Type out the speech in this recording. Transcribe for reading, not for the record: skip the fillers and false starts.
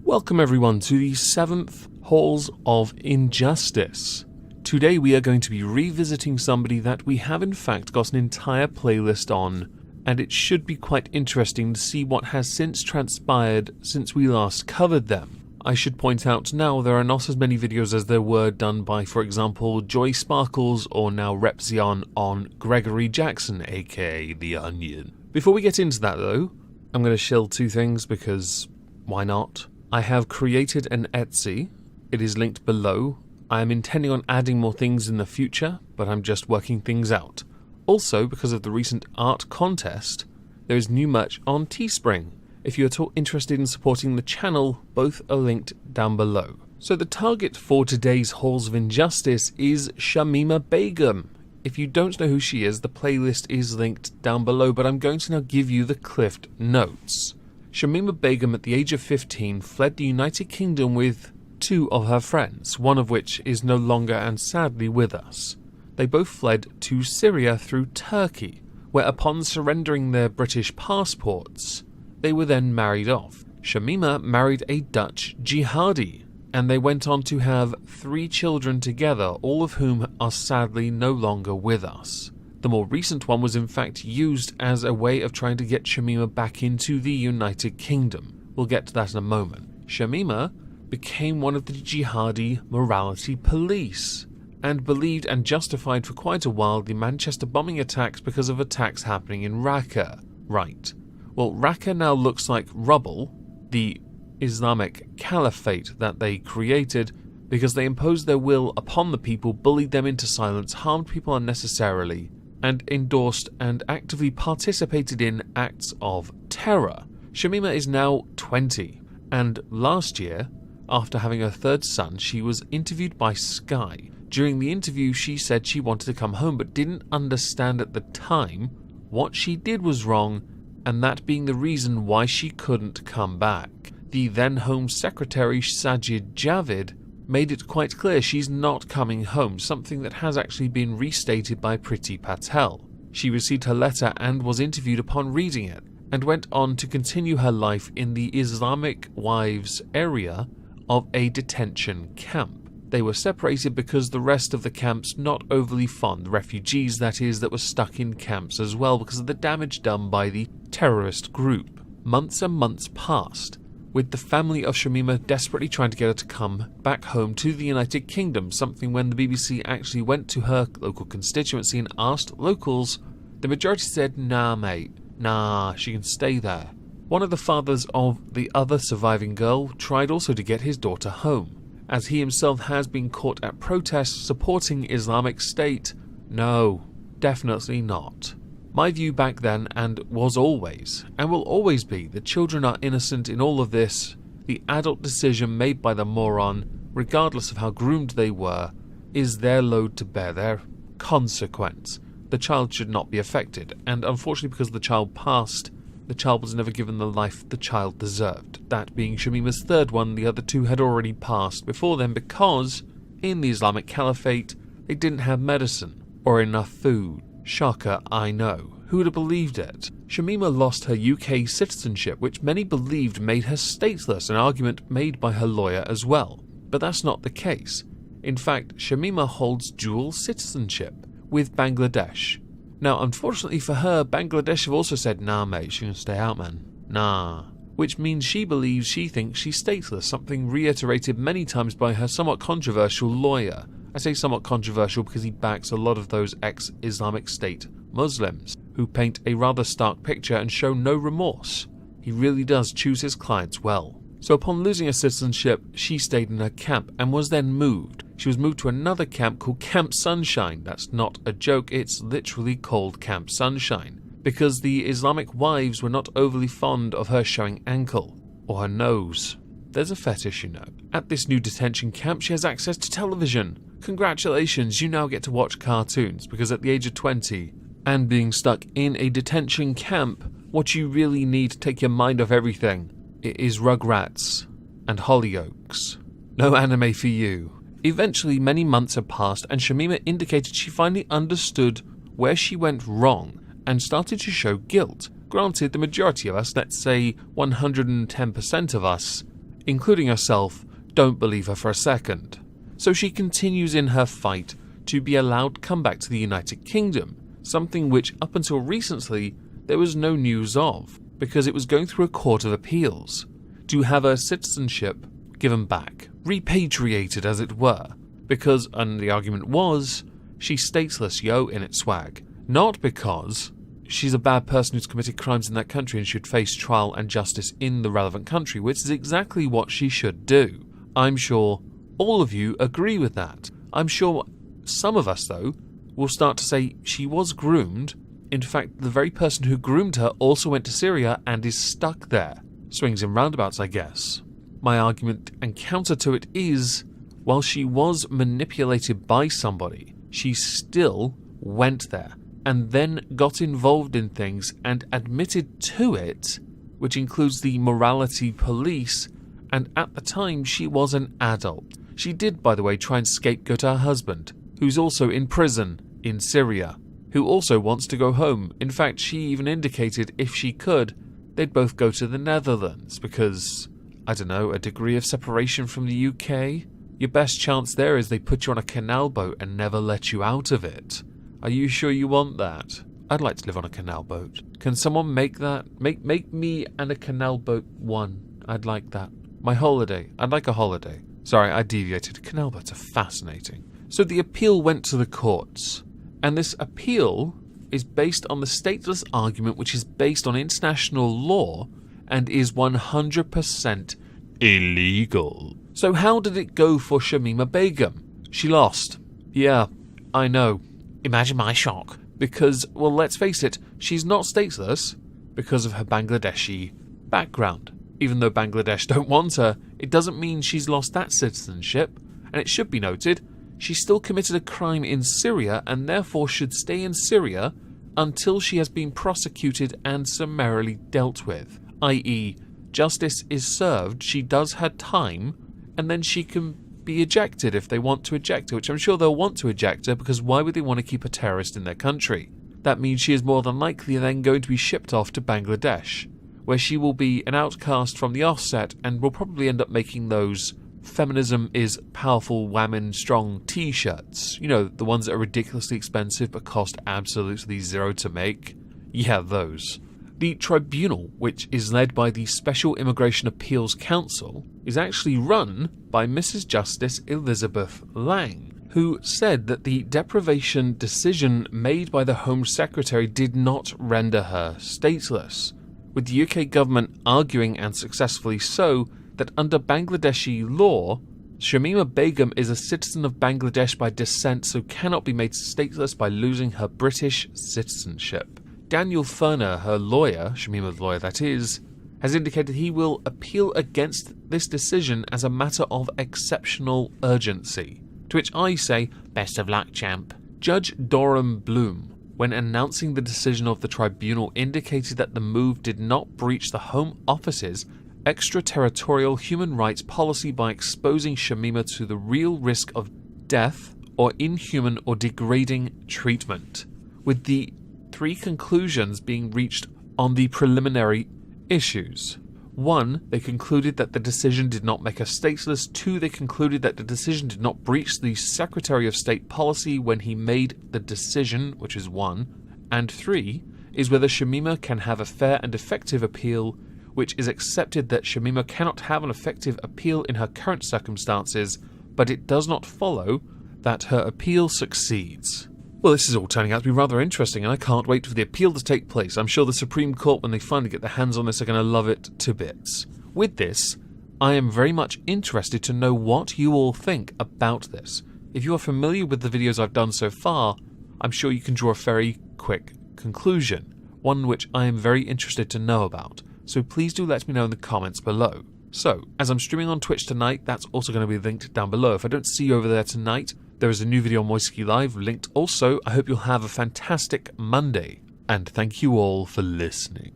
Welcome everyone to the 7th Halls of Injustice. Today we are going to be revisiting somebody that we have in fact got an entire playlist on, and it should be quite interesting to see what has since transpired since we last covered them. I should point out now there are not as many videos as there were done by, for example, Joy Sparkles or now Repzion on Gregory Jackson, aka The Onion. Before we get into that though, I'm going to shill two things because why not? I have created an Etsy. It is linked below. I am intending on adding more things in the future, but I'm just working things out. Also, because of the recent art contest, there is new merch on Teespring. If you are at all interested in supporting the channel, both are linked down below. So the target for today's Halls of Injustice is Shamima Begum. If you don't know who she is, the playlist is linked down below, but I'm going to now give you the Cliff Notes. Shamima Begum, at the age of 15, fled the United Kingdom with two of her friends, one of which is no longer and sadly with us. They both fled to Syria through Turkey, where upon surrendering their British passports, they were then married off. Shamima married a Dutch jihadi, and they went on to have 3 children together, all of whom are sadly no longer with us. The more recent one was in fact used as a way of trying to get Shamima back into the United Kingdom. We'll get to that in a moment. Shamima became one of the jihadi morality police, and believed and justified for quite a while the Manchester bombing attacks because of attacks happening in Raqqa. Right. Well, Raqqa now looks like rubble, the Islamic caliphate that they created, because they imposed their will upon the people, bullied them into silence, harmed people unnecessarily, and endorsed and actively participated in acts of terror. Shamima is now 20, and last year, after having her 3rd son, she was interviewed by Sky. During the interview, she said she wanted to come home, but didn't understand at the time what she did was wrong, and that being the reason why she couldn't come back. The then Home Secretary Sajid Javid made it quite clear she's not coming home, something that has actually been restated by Priti Patel. She received her letter and was interviewed upon reading it, and went on to continue her life in the Islamic Wives area of a detention camp. They were separated because the rest of the camps not overly fond, refugees that is, that were stuck in camps as well because of the damage done by the terrorist group. Months and months passed, with the family of Shamima desperately trying to get her to come back home to the United Kingdom, something when the BBC actually went to her local constituency and asked locals, the majority said, nah mate, nah, she can stay there. One of the fathers of the other surviving girl tried also to get his daughter home, as he himself has been caught at protests supporting Islamic State. No, definitely not. My view back then, and was always, and will always be, that children are innocent in all of this. The adult decision made by the moron, regardless of how groomed they were, is their load to bear, their consequence. The child should not be affected, and unfortunately because the child passed, the child was never given the life the child deserved. That being Shamima's 3rd one, the other 2 had already passed before then because, in the Islamic Caliphate, they didn't have medicine or enough food. Shocker, I know. Who would have believed it? Shamima lost her UK citizenship, which many believed made her stateless, an argument made by her lawyer as well. But that's not the case. In fact, Shamima holds dual citizenship with Bangladesh. Now, unfortunately for her, Bangladesh have also said, nah mate, she can stay out man. Nah. Which means she believes she thinks she's stateless, something reiterated many times by her somewhat controversial lawyer. I say somewhat controversial because he backs a lot of those ex-Islamic State Muslims, who paint a rather stark picture and show no remorse. He really does choose his clients well. So upon losing her citizenship, she stayed in her camp and was then moved. She was moved to another camp called Camp Sunshine. That's not a joke, it's literally called Camp Sunshine, because the Islamic wives were not overly fond of her showing ankle or her nose. There's a fetish, you know. At this new detention camp, she has access to television. Congratulations, you now get to watch cartoons, because at the age of 20, and being stuck in a detention camp, what you really need to take your mind off everything, it is Rugrats and Hollyoaks. No anime for you. Eventually, many months had passed, and Shamima indicated she finally understood where she went wrong and started to show guilt. Granted, the majority of us, let's say 110% of us, including herself, don't believe her for a second. So she continues in her fight to be allowed to come back to the United Kingdom, something which up until recently there was no news of, because it was going through a court of appeals, to have her citizenship given back, repatriated as it were, because, and the argument was, she's stateless, yo, in its swag. Not because she's a bad person who's committed crimes in that country and should face trial and justice in the relevant country, which is exactly what she should do. I'm sure all of you agree with that. I'm sure some of us, though, will start to say she was groomed. In fact, the very person who groomed her also went to Syria and is stuck there. Swings and roundabouts, I guess. My argument and counter to it is, while she was manipulated by somebody, she still went there and then got involved in things and admitted to it, which includes the morality police, and at the time she was an adult. She did, by the way, try and scapegoat her husband, who's also in prison in Syria, who also wants to go home. In fact, she even indicated if she could, they'd both go to the Netherlands because, I don't know, a degree of separation from the UK? Your best chance there is they put you on a canal boat and never let you out of it. Are you sure you want that? I'd like to live on a canal boat. Can someone make that? Make me and a canal boat one. I'd like that. My holiday. I'd like a holiday. Sorry, I deviated. Canal boats are fascinating. So the appeal went to the courts. And this appeal is based on the stateless argument, which is based on international law and is 100% illegal. So how did it go for Shamima Begum? She lost. Yeah, I know. Imagine my shock. Because, well, let's face it, she's not stateless because of her Bangladeshi background. Even though Bangladesh don't want her, it doesn't mean she's lost that citizenship. And it should be noted, she still committed a crime in Syria and therefore should stay in Syria until she has been prosecuted and summarily dealt with. I.e., justice is served, she does her time, and then she can be ejected if they want to eject her, which I'm sure they'll want to eject her because why would they want to keep a terrorist in their country? That means she is more than likely then going to be shipped off to Bangladesh, where she will be an outcast from the offset and will probably end up making those feminism is powerful women strong t-shirts. You know, the ones that are ridiculously expensive but cost absolutely zero to make. Yeah, those. The tribunal, which is led by the Special Immigration Appeals Council, is actually run by Mrs. Justice Elizabeth Lang, who said that the deprivation decision made by the Home Secretary did not render her stateless, with the UK government arguing, and successfully so, that under Bangladeshi law, Shamima Begum is a citizen of Bangladesh by descent, so cannot be made stateless by losing her British citizenship. Daniel Furner, her lawyer, Shamima's lawyer that is, has indicated he will appeal against this decision as a matter of exceptional urgency. To which I say, best of luck, champ. Judge Doran Bloom, when announcing the decision of the tribunal, indicated that the move did not breach the Home Office's extraterritorial human rights policy by exposing Shamima to the real risk of death or inhuman or degrading treatment, with the three conclusions being reached on the preliminary issues. 1, they concluded that the decision did not make her stateless. 2, they concluded that the decision did not breach the Secretary of State policy when he made the decision, which is 1. And 3 is whether Shamima can have a fair and effective appeal, which is accepted that Shamima cannot have an effective appeal in her current circumstances, but it does not follow that her appeal succeeds. Well, this is all turning out to be rather interesting, and I can't wait for the appeal to take place. I'm sure the Supreme Court, when they finally get their hands on this, are going to love it to bits. With this, I am very much interested to know what you all think about this. If you are familiar with the videos I've done so far, I'm sure you can draw a very quick conclusion, one which I am very interested to know about. So please do let me know in the comments below. So, as I'm streaming on Twitch tonight, that's also going to be linked down below. If I don't see you over there tonight, there is a new video on YT Live linked also. I hope you'll have a fantastic Monday, and thank you all for listening.